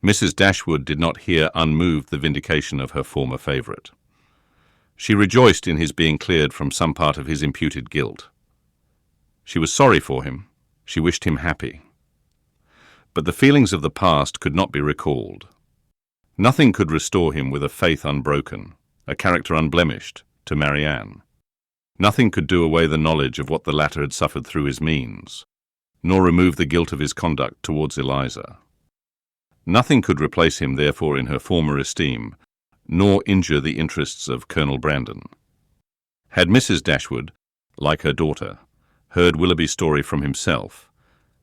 Mrs. Dashwood did not hear unmoved the vindication of her former favourite. She rejoiced in his being cleared from some part of his imputed guilt. She was sorry for him. She wished him happy. But the feelings of the past could not be recalled. Nothing could restore him with a faith unbroken, a character unblemished, to Marianne. Nothing could do away the knowledge of what the latter had suffered through his means, nor remove the guilt of his conduct towards Eliza. Nothing could replace him, therefore, in her former esteem, nor injure the interests of Colonel Brandon. Had Mrs. Dashwood, like her daughter, heard Willoughby's story from himself,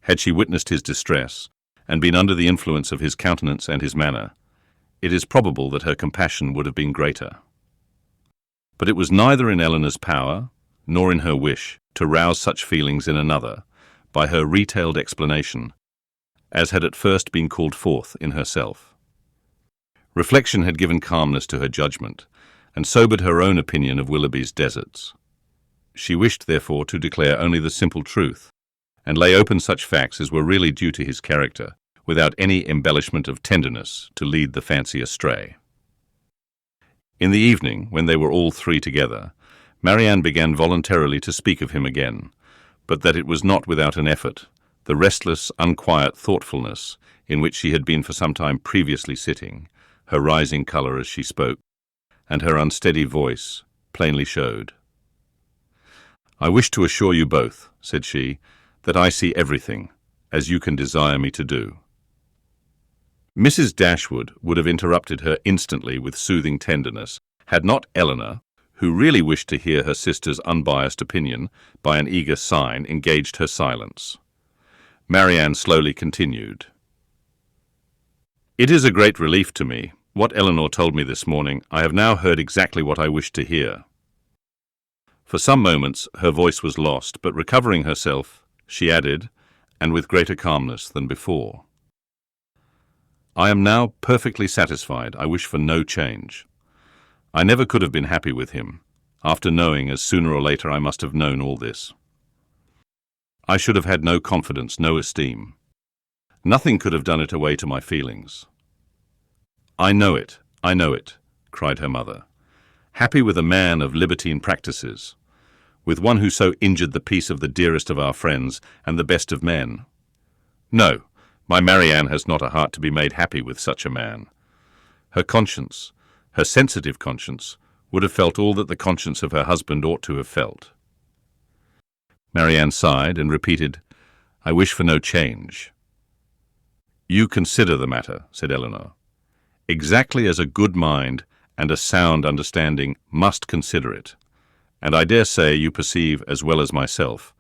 had she witnessed his distress, and been under the influence of his countenance and his manner, it is probable that her compassion would have been greater. But it was neither in Elinor's power, nor in her wish, to rouse such feelings in another by her retailed explanation, as had at first been called forth in herself. Reflection had given calmness to her judgment, and sobered her own opinion of Willoughby's deserts. She wished, therefore, to declare only the simple truth, and lay open such facts as were really due to his character, without any embellishment of tenderness to lead the fancy astray. In the evening, when they were all three together, Marianne began voluntarily to speak of him again, but that it was not without an effort, the restless, unquiet thoughtfulness in which she had been for some time previously sitting, her rising colour as she spoke, and her unsteady voice, plainly showed. "I wish to assure you both," said she, "that I see everything, as you can desire me to do." Mrs. Dashwood would have interrupted her instantly with soothing tenderness, had not Elinor, who really wished to hear her sister's unbiased opinion, by an eager sign engaged her silence. Marianne slowly continued. "It is a great relief to me. What Elinor told me this morning, I have now heard exactly what I wished to hear." For some moments her voice was lost, but recovering herself, she added, and with greater calmness than before, "I am now perfectly satisfied. I wish for no change. I never could have been happy with him, after knowing, as sooner or later I must have known, all this. I should have had no confidence, no esteem. Nothing could have done it away to my feelings." I know it, cried her mother. "Happy with a man of libertine practices, with one who so injured the peace of the dearest of our friends and the best of men. No, my Marianne has not a heart to be made happy with such a man. Her conscience, her sensitive conscience, would have felt all that the conscience of her husband ought to have felt." Marianne sighed and repeated, "I wish for no change." "You consider the matter," said Elinor, "exactly as a good mind and a sound understanding must consider it, and I dare say you perceive as well as myself,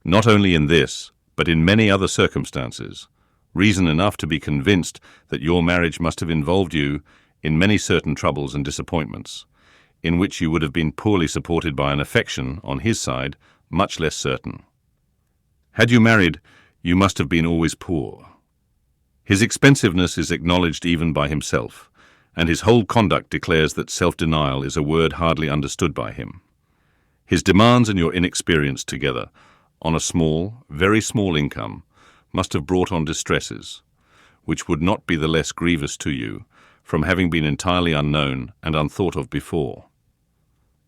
not only in this, but in many other circumstances, reason enough to be convinced that your marriage must have involved you in many certain troubles and disappointments, in which you would have been poorly supported by an affection, on his side, much less certain. Had you married, you must have been always poor. His expensiveness is acknowledged even by himself, and his whole conduct declares that self-denial is a word hardly understood by him. His demands and your inexperience together, on a small, very small income, must have brought on distresses, which would not be the less grievous to you, from having been entirely unknown and unthought of before.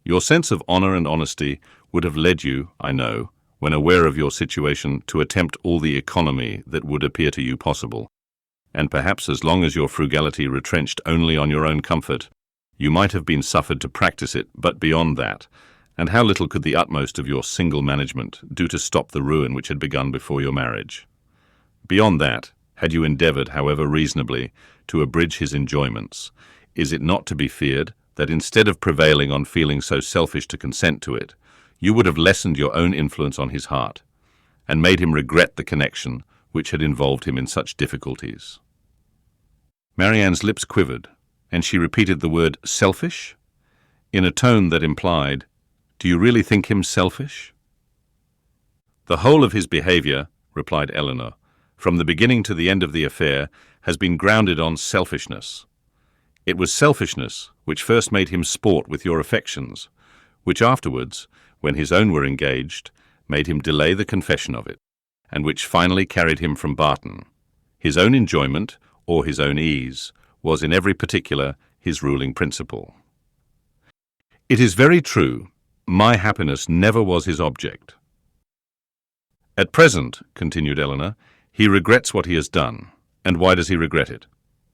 Your sense of honour and honesty would have led you, I know, when aware of your situation, to attempt all the economy that would appear to you possible, and perhaps as long as your frugality retrenched only on your own comfort, you might have been suffered to practice it, but beyond that, and how little could the utmost of your single management do to stop the ruin which had begun before your marriage? Beyond that, had you endeavoured, however reasonably, to abridge his enjoyments, is it not to be feared that instead of prevailing on feelings so selfish to consent to it, you would have lessened your own influence on his heart, and made him regret the connection which had involved him in such difficulties? Marianne's lips quivered, and she repeated the word selfish, in a tone that implied, "Do you really think him selfish?" "The whole of his behaviour," replied Elinor, "from the beginning to the end of the affair, has been grounded on selfishness. It was selfishness which first made him sport with your affections, which afterwards, when his own were engaged, made him delay the confession of it, and which finally carried him from Barton. His own enjoyment, or his own ease, was in every particular his ruling principle. It is very true, my happiness never was his object. At present, continued Elinor, he regrets what he has done. And why does he regret it?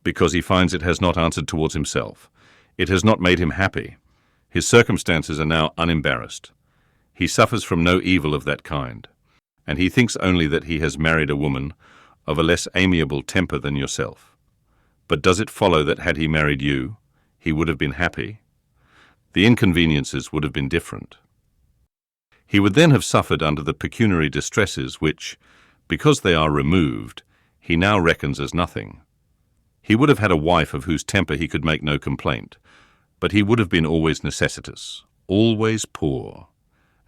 Because he finds it has not answered towards himself. It has not made him happy. His circumstances are now unembarrassed. He suffers from no evil of that kind, and he thinks only that he has married a woman of a less amiable temper than yourself. But does it follow that had he married you, he would have been happy? The inconveniences would have been different. He would then have suffered under the pecuniary distresses which, because they are removed, he now reckons as nothing. He would have had a wife of whose temper he could make no complaint, but he would have been always necessitous, always poor,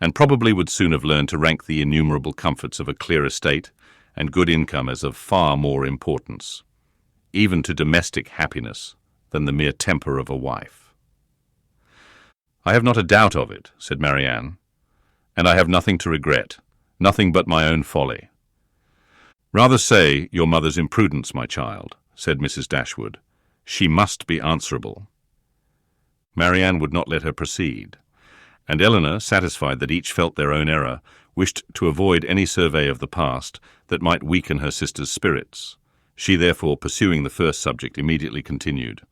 and probably would soon have learned to rank the innumerable comforts of a clear estate and good income as of far more importance, even to domestic happiness, than the mere temper of a wife. I have not a doubt of it, said Marianne, and I have nothing to regret, nothing but my own folly. Rather say your mother's imprudence, my child, said Mrs. Dashwood. She must be answerable. Marianne would not let her proceed, and Elinor, satisfied that each felt their own error, wished to avoid any survey of the past that might weaken her sister's spirits. She therefore, pursuing the first subject, immediately continued.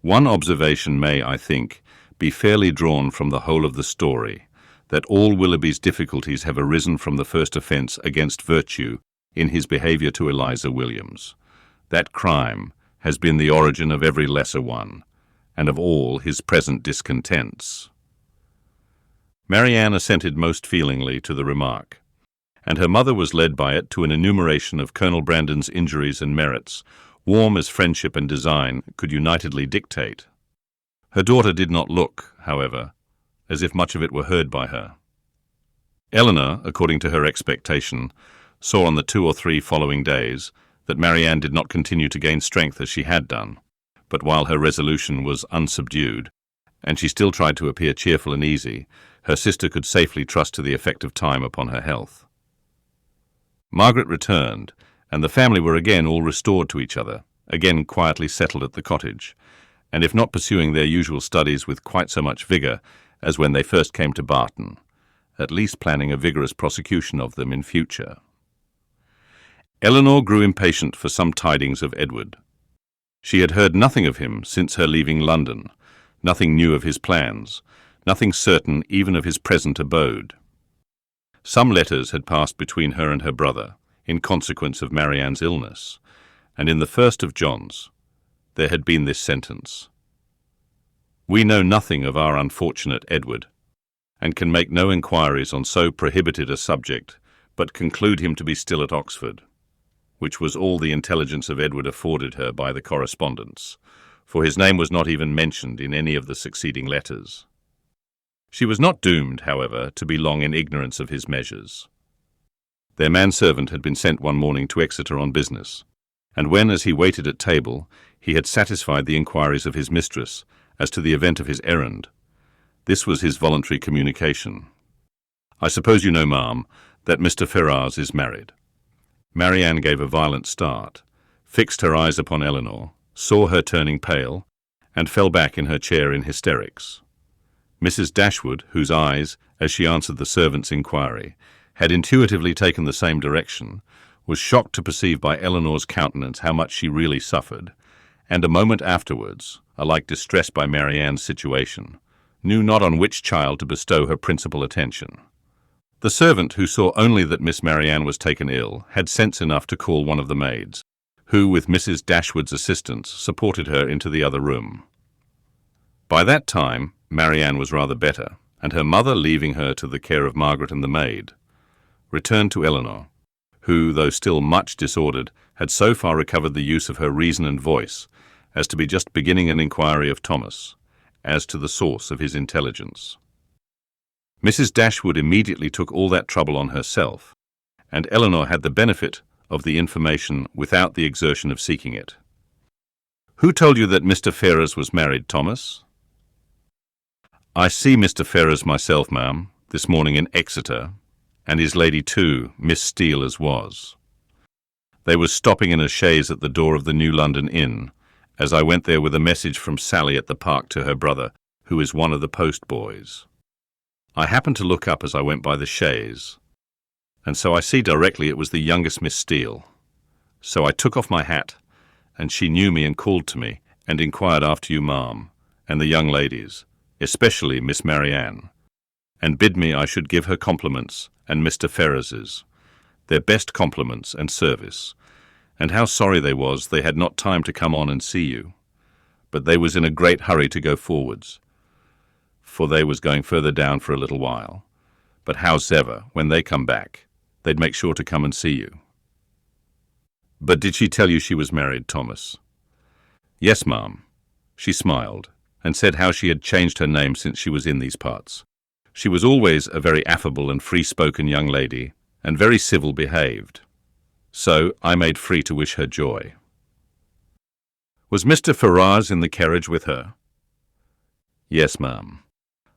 One observation may, I think, be fairly drawn from the whole of the story, that all Willoughby's difficulties have arisen from the first offence against virtue in his behaviour to Eliza Williams. That crime has been the origin of every lesser one, and of all his present discontents. Marianne assented most feelingly to the remark, and her mother was led by it to an enumeration of Colonel Brandon's injuries and merits, warm as friendship and design could unitedly dictate. Her daughter did not look, however, as if much of it were heard by her. Elinor, according to her expectation, saw on the 2 or 3 following days that Marianne did not continue to gain strength as she had done, but while her resolution was unsubdued, and she still tried to appear cheerful and easy, her sister could safely trust to the effect of time upon her health. Margaret returned, and the family were again all restored to each other, again quietly settled at the cottage, and if not pursuing their usual studies with quite so much vigour as when they first came to Barton, at least planning a vigorous prosecution of them in future. Elinor grew impatient for some tidings of Edward. She had heard nothing of him since her leaving London, nothing new of his plans, nothing certain even of his present abode. Some letters had passed between her and her brother, in consequence of Marianne's illness, and in the first of John's there had been this sentence: "We know nothing of our unfortunate Edward, and can make no inquiries on so prohibited a subject, but conclude him to be still at Oxford," which was all the intelligence of Edward afforded her by the correspondence, for his name was not even mentioned in any of the succeeding letters. She was not doomed, however, to be long in ignorance of his measures. Their manservant had been sent one morning to Exeter on business, and when, as he waited at table, he had satisfied the inquiries of his mistress as to the event of his errand, this was his voluntary communication: "I suppose you know, ma'am, that Mr. Ferrars is married." Marianne gave a violent start, fixed her eyes upon Elinor, saw her turning pale, and fell back in her chair in hysterics. Mrs. Dashwood, whose eyes, as she answered the servant's inquiry, had intuitively taken the same direction, was shocked to perceive by Elinor's countenance how much she really suffered, and a moment afterwards, alike distressed by Marianne's situation, knew not on which child to bestow her principal attention. The servant, who saw only that Miss Marianne was taken ill, had sense enough to call one of the maids, who, with Mrs. Dashwood's assistance, supported her into the other room. By that time, Marianne was rather better, and her mother, leaving her to the care of Margaret and the maid, returned to Elinor, who, though still much disordered, had so far recovered the use of her reason and voice as to be just beginning an inquiry of Thomas as to the source of his intelligence. Mrs. Dashwood immediately took all that trouble on herself, and Elinor had the benefit of the information without the exertion of seeking it. "Who told you that Mr. Ferrars was married, Thomas?" "I see Mr. Ferrars myself, ma'am, this morning in Exeter, and his lady too, Miss Steele as was." They was stopping in a chaise at the door of the New London Inn, as I went there with a message from Sally at the park to her brother, who is one of the post boys. I happened to look up as I went by the chaise, and so I see directly it was the youngest Miss Steele. So I took off my hat, and she knew me and called to me, and inquired after you, ma'am, and the young ladies, especially Miss Marianne, and bid me I should give her compliments, and Mr. Ferrers's, their best compliments and service, and how sorry they was they had not time to come on and see you, but they was in a great hurry to go forwards, for they was going further down for a little while, but howsever, when they come back, they'd make sure to come and see you. But did she tell you she was married, Thomas? Yes, ma'am. She smiled, and said how she had changed her name since she was in these parts. She was always a very affable and free-spoken young lady, and very civil behaved. So I made free to wish her joy. Was Mr. Ferrars in the carriage with her? Yes, ma'am.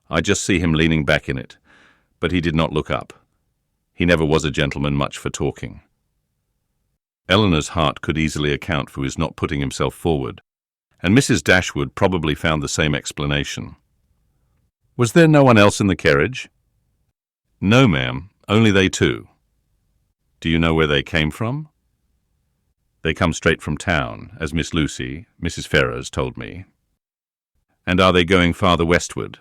I just see him leaning back in it, but he did not look up. He never was a gentleman much for talking. Elinor's heart could easily account for his not putting himself forward, and Mrs. Dashwood probably found the same explanation. Was there no one else in the carriage? No, ma'am, only they two. Do you know where they came from? They come straight from town, as Miss Lucy, Mrs. Ferrars, told me. And are they going farther westward?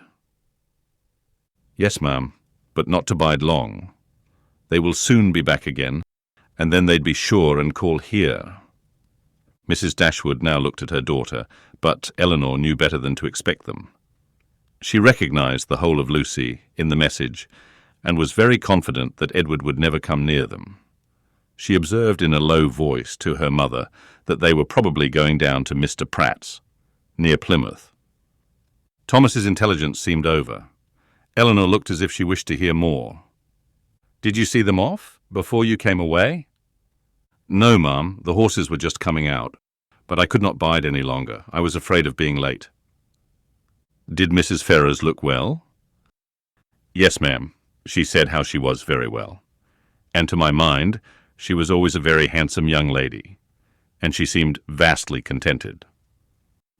Yes, ma'am, but not to bide long. They will soon be back again, and then they'd be sure and call here. Mrs. Dashwood now looked at her daughter, but Elinor knew better than to expect them. She recognized the whole of Lucy in the message, and was very confident that Edward would never come near them. She observed in a low voice to her mother that they were probably going down to Mr. Pratt's, near Plymouth. Thomas's intelligence seemed over. Elinor looked as if she wished to hear more. Did you see them off, before you came away? No, ma'am, the horses were just coming out, but I could not bide any longer. I was afraid of being late. Did Mrs. Ferrars look well? Yes, ma'am. She said how she was very well. And to my mind, she was always a very handsome young lady, and she seemed vastly contented.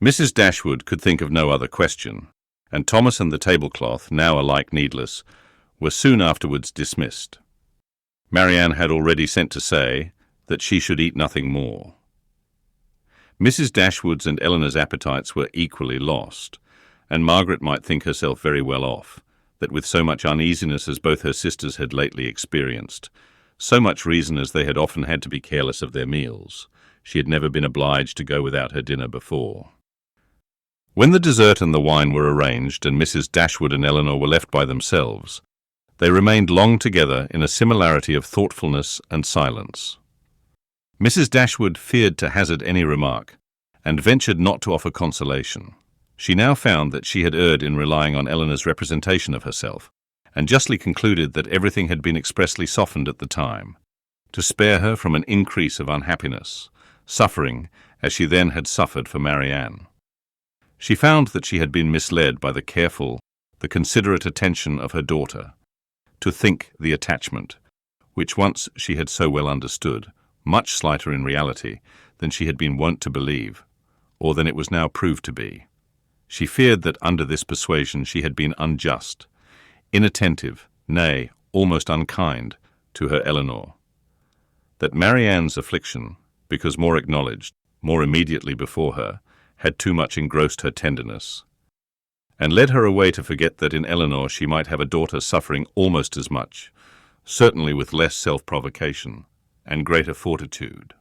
Mrs. Dashwood could think of no other question, and Thomas and the tablecloth, now alike needless, were soon afterwards dismissed. Marianne had already sent to say that she should eat nothing more. Mrs. Dashwood's and Elinor's appetites were equally lost, and Margaret might think herself very well off, that with so much uneasiness as both her sisters had lately experienced, so much reason as they had often had to be careless of their meals, she had never been obliged to go without her dinner before. When the dessert and the wine were arranged, and Mrs. Dashwood and Elinor were left by themselves, they remained long together in a similarity of thoughtfulness and silence. Mrs. Dashwood feared to hazard any remark, and ventured not to offer consolation. She now found that she had erred in relying on Elinor's representation of herself, and justly concluded that everything had been expressly softened at the time, to spare her from an increase of unhappiness, suffering as she then had suffered for Marianne. She found that she had been misled by the careful, the considerate attention of her daughter, to think the attachment, which once she had so well understood, much slighter in reality than she had been wont to believe, or than it was now proved to be. She feared that under this persuasion she had been unjust, inattentive, nay, almost unkind, to her Elinor. That Marianne's affliction, because more acknowledged, more immediately before her, had too much engrossed her tenderness, and led her away to forget that in Elinor she might have a daughter suffering almost as much, certainly with less self-provocation and greater fortitude.